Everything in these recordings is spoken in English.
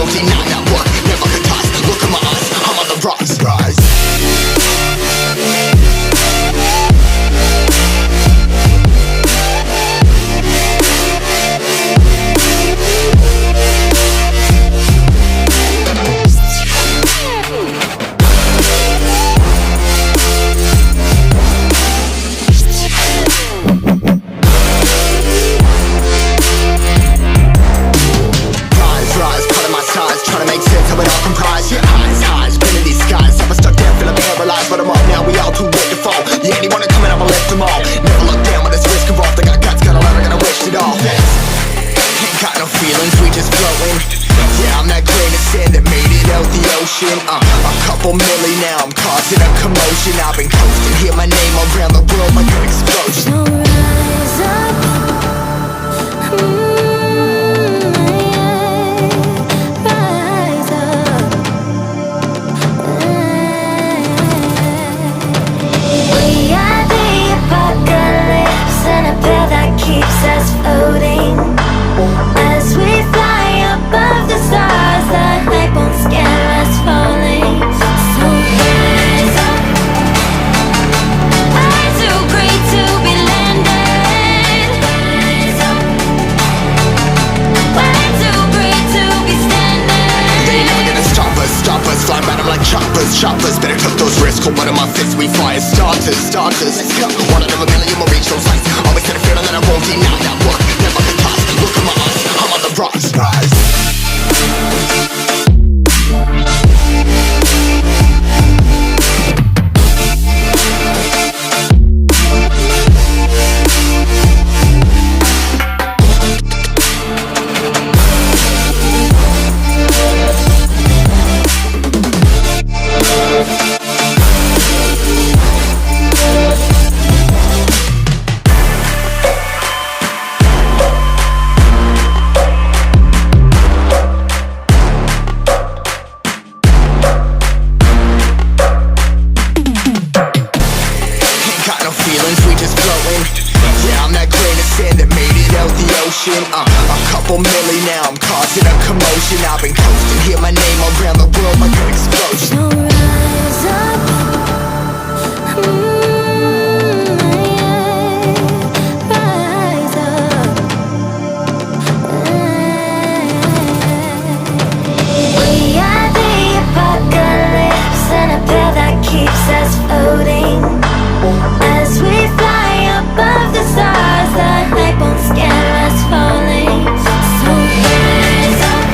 won't deny that work never could toss. Look at my eyes, I'm on the rise. Trying to make sense of it all comprised. Yeah, highs, been in these skies. I was stuck there feeling paralyzed, but I'm up now, we all too late to fall. Yeah, anyone coming up, I left them all. Never look down when it's risk involved. I got guts, gotta learn, I gotta wish it all. Ain't got no feelings, we just floating. Yeah, I'm that grain of sand that made it out the ocean. A couple milli now, I'm causing a commotion. I've been coasting, hear my name around the world like an explosion. So rise up. Keeps us floating as we fly above the stars. The hype won't scare us falling. So rise up. I'm too great to be landed. Rise up. We're too great to be standing. They ain't never gonna stop us. Flying by them like choppers. Better cut those risks. Hold one of my fists, we fire starters. Let's go. One out of a million will reach those heights. Always had a feeling that I won't deny that work never could toss. Look at my eyes, I'm on the rise. We just floating. Yeah, I'm that grain of sand that made it out the ocean. A couple milli now, I'm causing a commotion. I've been coasting, hear my name around the world like an explosion. So rise up. Rise up. We are the apocalypse, and a pill that keeps us floating. As we fly above the stars, the hype won't scare us falling. So rise up.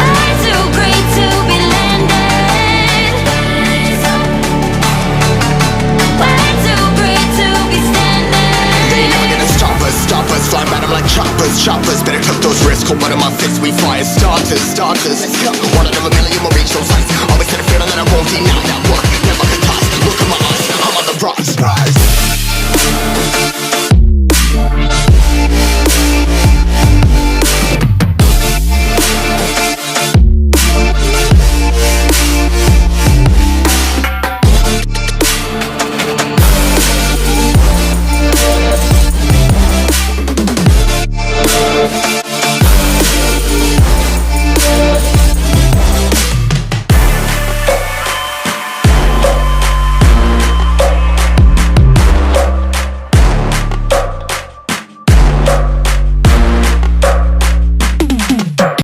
I'm too great to be landed. Rise up. We're too great to be standing. They ain't never gonna stop us. Flying by them like choppers. Better cut those risks. Hold one of my fists, we fire starters. Let's go. One out of a million will reach those heights. Always had a feeling that I won't deny that work never could toss. Look at my eyes, I'm on the rise.